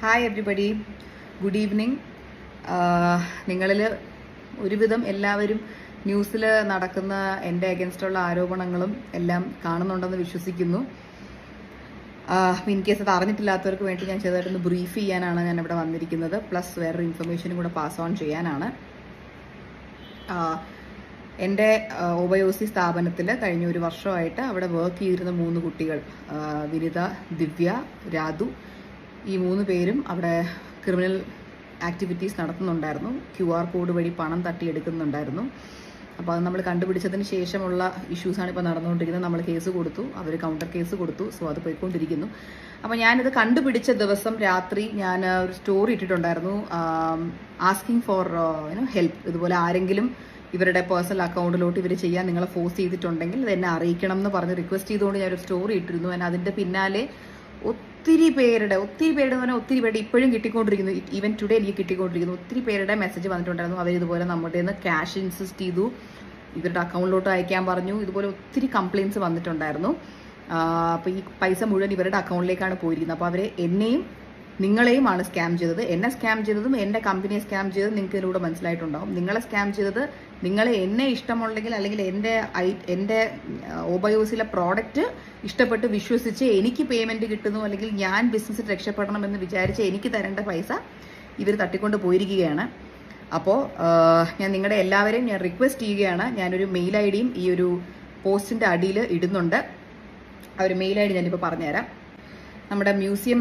Hi everybody, good evening. നിങ്ങളിൽ ഒരുവിധം എല്ലാവരും ന്യൂസിൽ നടക്കുന്ന എൻ്റെ അഗൻസ്റ്റുള്ള ആരോപണങ്ങളും എല്ലാം കാണുന്നുണ്ടെന്ന് വിശ്വസിക്കുന്നു. ഇൻ കേസ് അത് അറിഞ്ഞിട്ടില്ലാത്തവർക്ക് വേണ്ടി ഞാൻ ചെറുതായിട്ടൊന്ന് ബ്രീഫ് ചെയ്യാനാണ് ഞാൻ ഇവിടെ വന്നിരിക്കുന്നത്. പ്ലസ് വേറൊരു ഇൻഫർമേഷനും കൂടെ പാസ് ഓൺ ചെയ്യാനാണ്. എൻ്റെ ഒബയോസി സ്ഥാപനത്തിൽ കഴിഞ്ഞ ഒരു വർഷമായിട്ട് അവിടെ വർക്ക് ചെയ്തിരുന്ന 3 കുട്ടികൾ, വിനിത, ദിവ്യ, രാധു, ഈ 3 പേരും അവിടെ ക്രിമിനൽ ആക്ടിവിറ്റീസ് നടത്തുന്നുണ്ടായിരുന്നു. QR കോഡ് വഴി പണം തട്ടിയെടുക്കുന്നുണ്ടായിരുന്നു. അപ്പോൾ അത് നമ്മൾ കണ്ടുപിടിച്ചതിന് ശേഷമുള്ള ഇഷ്യൂസാണ് ഇപ്പോൾ നടന്നുകൊണ്ടിരിക്കുന്നത്. നമ്മൾ കേസ് കൊടുത്തു, അവർ കൗണ്ടർ കേസ് കൊടുത്തു. സോ അത് പോയിക്കൊണ്ടിരിക്കുന്നു. അപ്പോൾ ഞാനിത് കണ്ടുപിടിച്ച ദിവസം രാത്രി ഞാൻ ഒരു സ്റ്റോറി ഇട്ടിട്ടുണ്ടായിരുന്നു, ആസ്കിങ് ഫോർ ഹെൽപ്പ്. ഇതുപോലെ ആരെങ്കിലും ഇവരുടെ പേഴ്സണൽ അക്കൗണ്ടിലോട്ട് ഇവർ ചെയ്യാൻ നിങ്ങളെ ഫോഴ്സ് ചെയ്തിട്ടുണ്ടെങ്കിൽ അത് എന്നെ അറിയിക്കണം എന്ന് പറഞ്ഞ് റിക്വസ്റ്റ് ചെയ്തുകൊണ്ട് ഞാനൊരു സ്റ്റോറി ഇട്ടിരുന്നു. അതിൻ്റെ പിന്നാലെ ഒത്തിരി പേരുടെ പറഞ്ഞാൽ ഒത്തിരി പേരുടെ ഇപ്പോഴും കിട്ടിക്കൊണ്ടിരിക്കുന്നു. ഈവൻ ടുഡേ എനിക്ക് കിട്ടിക്കൊണ്ടിരിക്കുന്നു. ഒത്തിരി പേരുടെ മെസ്സേജ് വന്നിട്ടുണ്ടായിരുന്നു. അവരിതുപോലെ നമ്മുടെ നിന്ന് ക്യാഷ് ഇൻസിസ്റ്റ് ചെയ്തു, ഇവരുടെ അക്കൗണ്ടിലോട്ട് അയക്കാൻ പറഞ്ഞു. ഇതുപോലെ ഒത്തിരി കംപ്ലയിൻറ്റ്സ് വന്നിട്ടുണ്ടായിരുന്നു. അപ്പോൾ ഈ പൈസ മുഴുവൻ ഇവരുടെ അക്കൗണ്ടിലേക്കാണ് പോയിരിക്കുന്നത്. അപ്പോൾ അവർ എന്നെയും നിങ്ങളെയുമാണ് സ്കാം ചെയ്തത്. എന്നെ സ്കാം ചെയ്തതും എൻ്റെ കമ്പനിയെ സ്കാം ചെയ്തതും നിങ്ങൾക്ക് ഇതിലൂടെ മനസ്സിലായിട്ടുണ്ടാവും. നിങ്ങളെ സ്കാം ചെയ്തത്, നിങ്ങളെ എന്നെ ഇഷ്ടമുണ്ടെങ്കിൽ അല്ലെങ്കിൽ എൻ്റെ ഒബയോസിലെ പ്രോഡക്റ്റ് ഇഷ്ടപ്പെട്ട് വിശ്വസിച്ച് എനിക്ക് പേയ്മെൻറ്റ് കിട്ടുന്നു, അല്ലെങ്കിൽ ഞാൻ ബിസിനസ്സിൽ രക്ഷപ്പെടണം എന്ന് വിചാരിച്ച് എനിക്ക് തരേണ്ട പൈസ ഇവർ തട്ടിക്കൊണ്ട് പോയിരിക്കുകയാണ്. അപ്പോൾ ഞാൻ നിങ്ങളുടെ എല്ലാവരെയും ഞാൻ റിക്വസ്റ്റ് ചെയ്യുകയാണ്. ഞാനൊരു മെയിൽ ഐ ഡിയും ഈ ഒരു പോസ്റ്റിൻ്റെ അടിയിൽ ഇടുന്നുണ്ട്. ആ ഒരു മെയിൽ ഐ ഡി ഞാനിപ്പോൾ പറഞ്ഞുതരാം. നമ്മുടെ മ്യൂസിയം